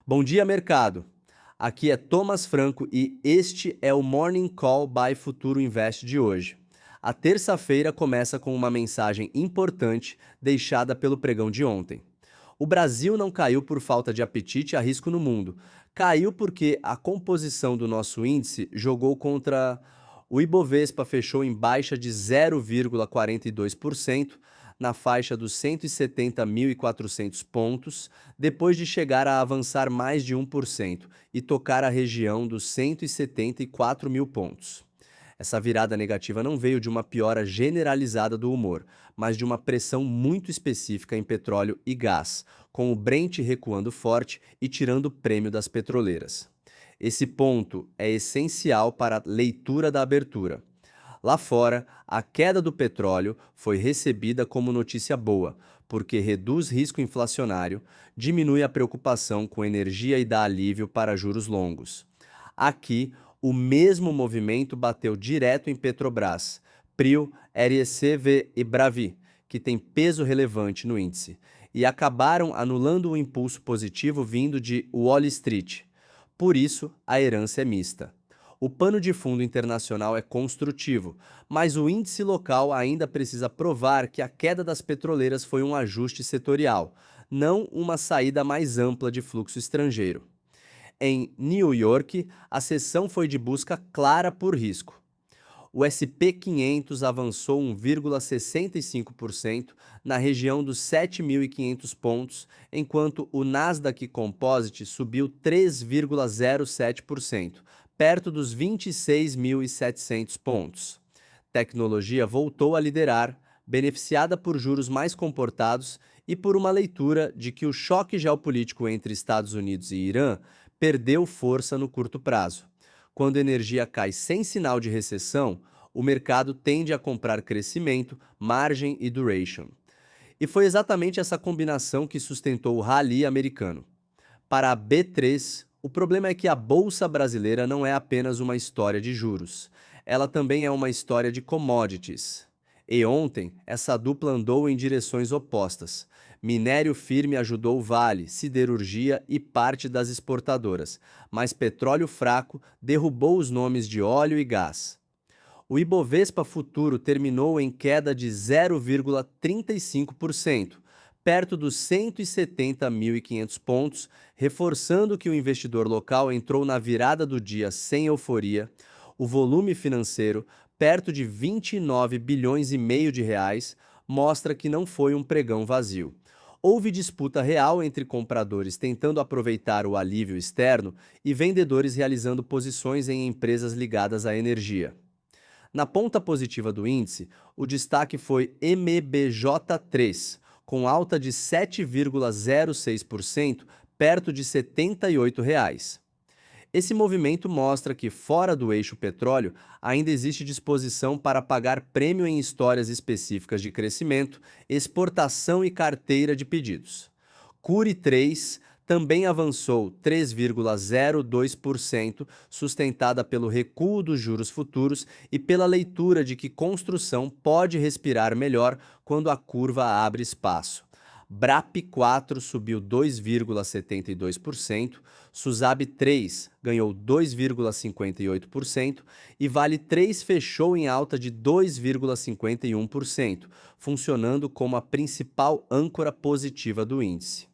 Bom dia, mercado. Aqui é Thomas Franco e este é o Morning Call by Futuro Invest de hoje. A terça-feira começa com uma mensagem importante deixada pelo pregão de ontem. O Brasil não caiu por falta de apetite a risco no mundo. Caiu porque a composição do nosso índice jogou contra o Ibovespa, fechou em baixa de 0,42%, na faixa dos 170.400 pontos, depois de chegar a avançar mais de 1% e tocar a região dos 174 mil pontos. Essa virada negativa não veio de uma piora generalizada do humor, mas de uma pressão muito específica em petróleo e gás, com o Brent recuando forte e tirando o prêmio das petroleiras. Esse ponto é essencial para a leitura da abertura. Lá fora, a queda do petróleo foi recebida como notícia boa, porque reduz risco inflacionário, diminui a preocupação com energia e dá alívio para juros longos. Aqui, o mesmo movimento bateu direto em Petrobras, Prio, RECV e Bravi, que tem peso relevante no índice, e acabaram anulando o impulso positivo vindo de Wall Street. Por isso, a herança é mista. O pano de fundo internacional é construtivo, mas o índice local ainda precisa provar que a queda das petroleiras foi um ajuste setorial, não uma saída mais ampla de fluxo estrangeiro. Em New York, a sessão foi de busca clara por risco. O SP 500 avançou 1,65% na região dos 7.500 pontos, enquanto o Nasdaq Composite subiu 3,07%, perto dos 26.700 pontos. Tecnologia voltou a liderar, beneficiada por juros mais comportados e por uma leitura de que o choque geopolítico entre Estados Unidos e Irã perdeu força no curto prazo. Quando a energia cai sem sinal de recessão, o mercado tende a comprar crescimento, margem e duration. E foi exatamente essa combinação que sustentou o rally americano. Para a B3, o problema é que a bolsa brasileira não é apenas uma história de juros. Ela também é uma história de commodities. E ontem, essa dupla andou em direções opostas. Minério firme ajudou Vale, siderurgia e parte das exportadoras, mas petróleo fraco derrubou os nomes de óleo e gás. O Ibovespa Futuro terminou em queda de 0,35%, perto dos 170.500 pontos, reforçando que o investidor local entrou na virada do dia sem euforia. O volume financeiro, perto de 29 bilhões e meio de reais, mostra que não foi um pregão vazio. Houve disputa real entre compradores tentando aproveitar o alívio externo e vendedores realizando posições em empresas ligadas à energia. Na ponta positiva do índice, o destaque foi MBJ3, com alta de 7,06%, perto de R$ 78. Esse movimento mostra que, fora do eixo petróleo, ainda existe disposição para pagar prêmio em histórias específicas de crescimento, exportação e carteira de pedidos. Cure 3 também avançou 3,02%, sustentada pelo recuo dos juros futuros e pela leitura de que construção pode respirar melhor quando a curva abre espaço. BRAP 4 subiu 2,72%, SUSAB 3 ganhou 2,58% e Vale 3 fechou em alta de 2,51%, funcionando como a principal âncora positiva do índice.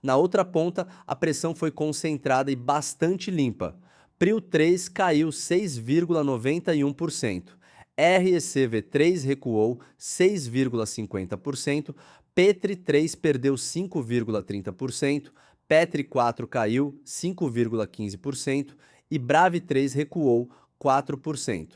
Na outra ponta, a pressão foi concentrada e bastante limpa. Prio 3 caiu 6,91%, RECV3 recuou 6,50%, Petri 3 perdeu 5,30%, Petri 4 caiu 5,15% e Brave 3 recuou 4%.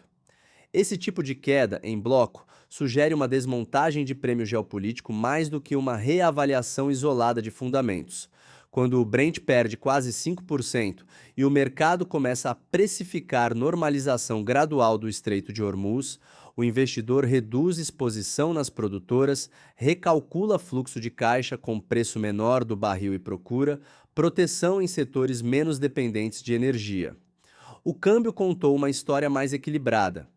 Esse tipo de queda em bloco sugere uma desmontagem de prêmio geopolítico mais do que uma reavaliação isolada de fundamentos. Quando o Brent perde quase 5% e o mercado começa a precificar normalização gradual do Estreito de Hormuz, o investidor reduz exposição nas produtoras, recalcula fluxo de caixa com preço menor do barril e procura, proteção em setores menos dependentes de energia. O câmbio contou uma história mais equilibrada.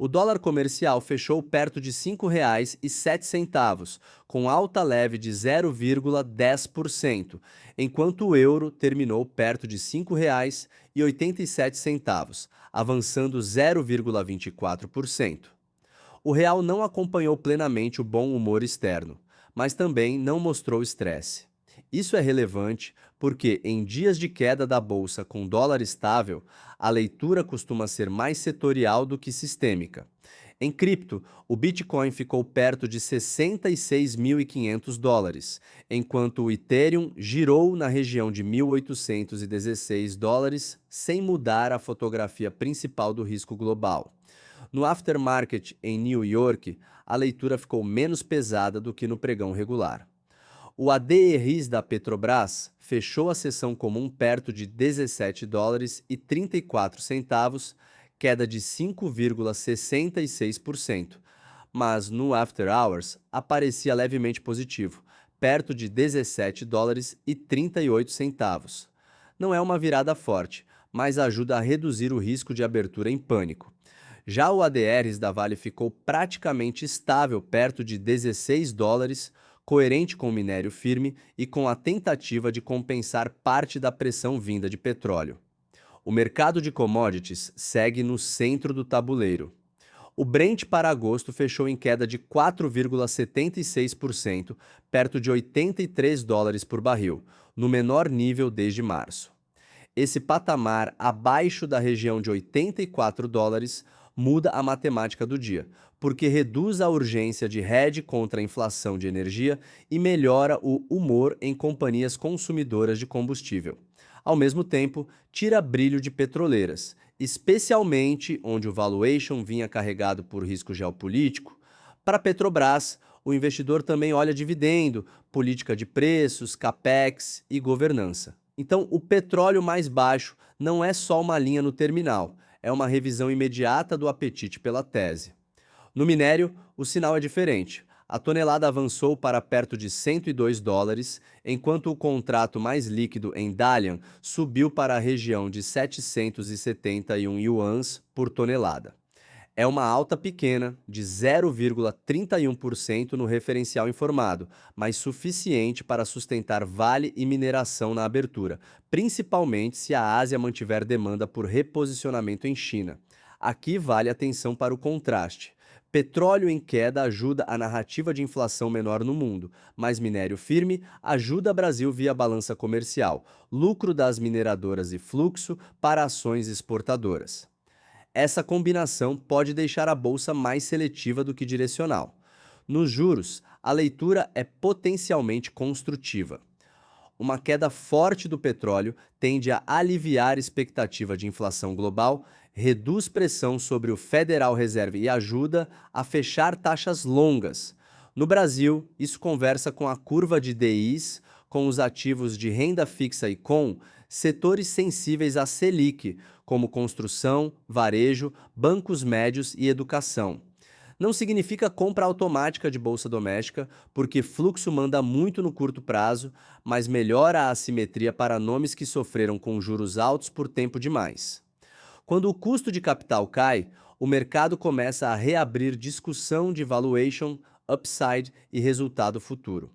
O dólar comercial fechou perto de R$ 5,07, com alta leve de 0,10%, enquanto o euro terminou perto de R$ 5,87, avançando 0,24%. O real não acompanhou plenamente o bom humor externo, mas também não mostrou estresse. Isso é relevante porque, em dias de queda da bolsa com dólar estável, a leitura costuma ser mais setorial do que sistêmica. Em cripto, o Bitcoin ficou perto de $66.500, enquanto o Ethereum girou na região de $1.816, sem mudar a fotografia principal do risco global. No aftermarket em New York, a leitura ficou menos pesada do que no pregão regular. O ADRs da Petrobras fechou a sessão comum perto de $17,34, queda de 5,66%, mas no after hours aparecia levemente positivo, perto de $17,38. Não é uma virada forte, mas ajuda a reduzir o risco de abertura em pânico. Já o ADRs da Vale ficou praticamente estável perto de $16, coerente com o minério firme e com a tentativa de compensar parte da pressão vinda de petróleo. O mercado de commodities segue no centro do tabuleiro. O Brent para agosto fechou em queda de 4,76%, perto de $83 por barril, no menor nível desde março. Esse patamar abaixo da região de $84 muda a matemática do dia, porque reduz a urgência de hedge contra a inflação de energia e melhora o humor em companhias consumidoras de combustível. Ao mesmo tempo, tira brilho de petroleiras, especialmente onde o valuation vinha carregado por risco geopolítico. Para a Petrobras, o investidor também olha dividendo, política de preços, capex e governança. Então, o petróleo mais baixo não é só uma linha no terminal, é uma revisão imediata do apetite pela tese. No minério, o sinal é diferente. A tonelada avançou para perto de $102, enquanto o contrato mais líquido em Dalian subiu para a região de 771 yuans por tonelada. É uma alta pequena, de 0,31% no referencial informado, mas suficiente para sustentar Vale e mineração na abertura, principalmente se a Ásia mantiver demanda por reposicionamento em China. Aqui vale atenção para o contraste. Petróleo em queda ajuda a narrativa de inflação menor no mundo, mas minério firme ajuda Brasil via balança comercial, lucro das mineradoras e fluxo para ações exportadoras. Essa combinação pode deixar a bolsa mais seletiva do que direcional. Nos juros, a leitura é potencialmente construtiva. Uma queda forte do petróleo tende a aliviar a expectativa de inflação global, reduz pressão sobre o Federal Reserve e ajuda a fechar taxas longas. No Brasil, isso conversa com a curva de DIs, com os ativos de renda fixa e com setores sensíveis à Selic, como construção, varejo, bancos médios e educação. Não significa compra automática de bolsa doméstica, porque fluxo manda muito no curto prazo, mas melhora a assimetria para nomes que sofreram com juros altos por tempo demais. Quando o custo de capital cai, o mercado começa a reabrir discussão de valuation, upside e resultado futuro.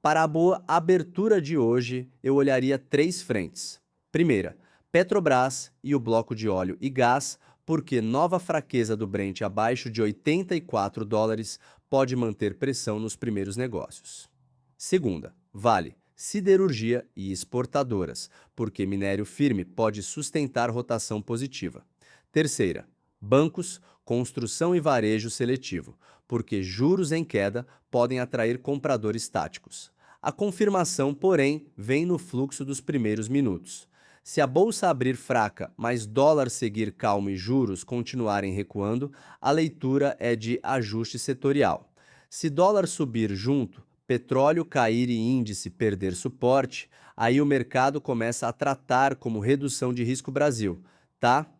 Para a boa abertura de hoje, eu olharia 3 frentes. Primeira, Petrobras e o bloco de óleo e gás, porque nova fraqueza do Brent abaixo de $84 pode manter pressão nos primeiros negócios. Segunda, Vale, siderurgia e exportadoras, porque minério firme pode sustentar rotação positiva. Terceira, bancos, construção e varejo seletivo, porque juros em queda podem atrair compradores táticos. A confirmação, porém, vem no fluxo dos primeiros minutos. Se a bolsa abrir fraca, mas dólar seguir calmo e juros continuarem recuando, a leitura é de ajuste setorial. Se dólar subir junto, petróleo cair e índice perder suporte, aí o mercado começa a tratar como redução de risco Brasil, tá?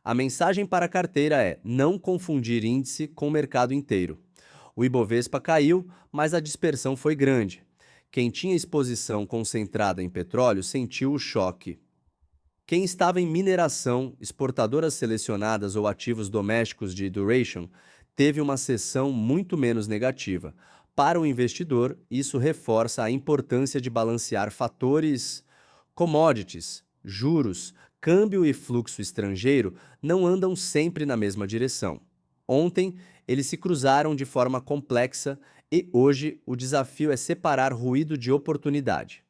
A mensagem para a carteira é não confundir índice com o mercado inteiro. O Ibovespa caiu, mas a dispersão foi grande. Quem tinha exposição concentrada em petróleo sentiu o choque. Quem estava em mineração, exportadoras selecionadas ou ativos domésticos de duration teve uma sessão muito menos negativa. Para o investidor, isso reforça a importância de balancear fatores commodities, juros, câmbio e fluxo estrangeiro não andam sempre na mesma direção. Ontem, eles se cruzaram de forma complexa e hoje o desafio é separar ruído de oportunidade.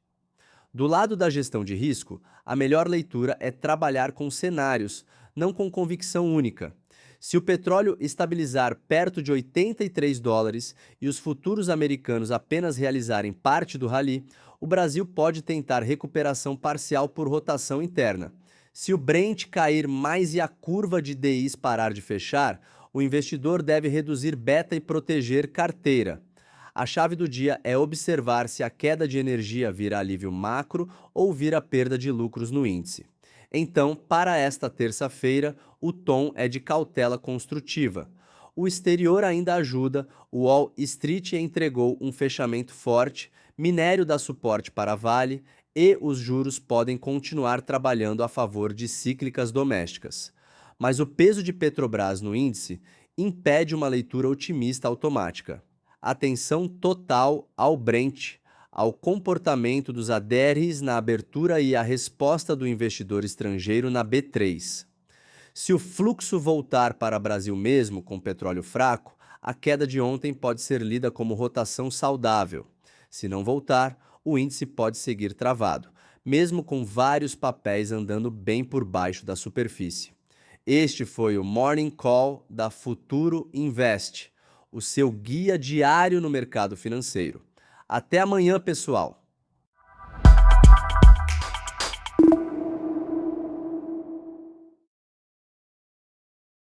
Do lado da gestão de risco, a melhor leitura é trabalhar com cenários, não com convicção única. Se o petróleo estabilizar perto de US$ 83 e os futuros americanos apenas realizarem parte do rally, o Brasil pode tentar recuperação parcial por rotação interna. Se o Brent cair mais e a curva de DIs parar de fechar, o investidor deve reduzir beta e proteger carteira. A chave do dia é observar se a queda de energia vira alívio macro ou vira perda de lucros no índice. Então, para esta terça-feira, o tom é de cautela construtiva. O exterior ainda ajuda, o Wall Street entregou um fechamento forte, minério dá suporte para a Vale e os juros podem continuar trabalhando a favor de cíclicas domésticas. Mas o peso de Petrobras no índice impede uma leitura otimista automática. Atenção total ao Brent, ao comportamento dos ADRs na abertura e à resposta do investidor estrangeiro na B3. Se o fluxo voltar para Brasil mesmo com petróleo fraco, a queda de ontem pode ser lida como rotação saudável. Se não voltar, o índice pode seguir travado, mesmo com vários papéis andando bem por baixo da superfície. Este foi o Morning Call da Futuro Invest, o seu guia diário no mercado financeiro. Até amanhã, pessoal!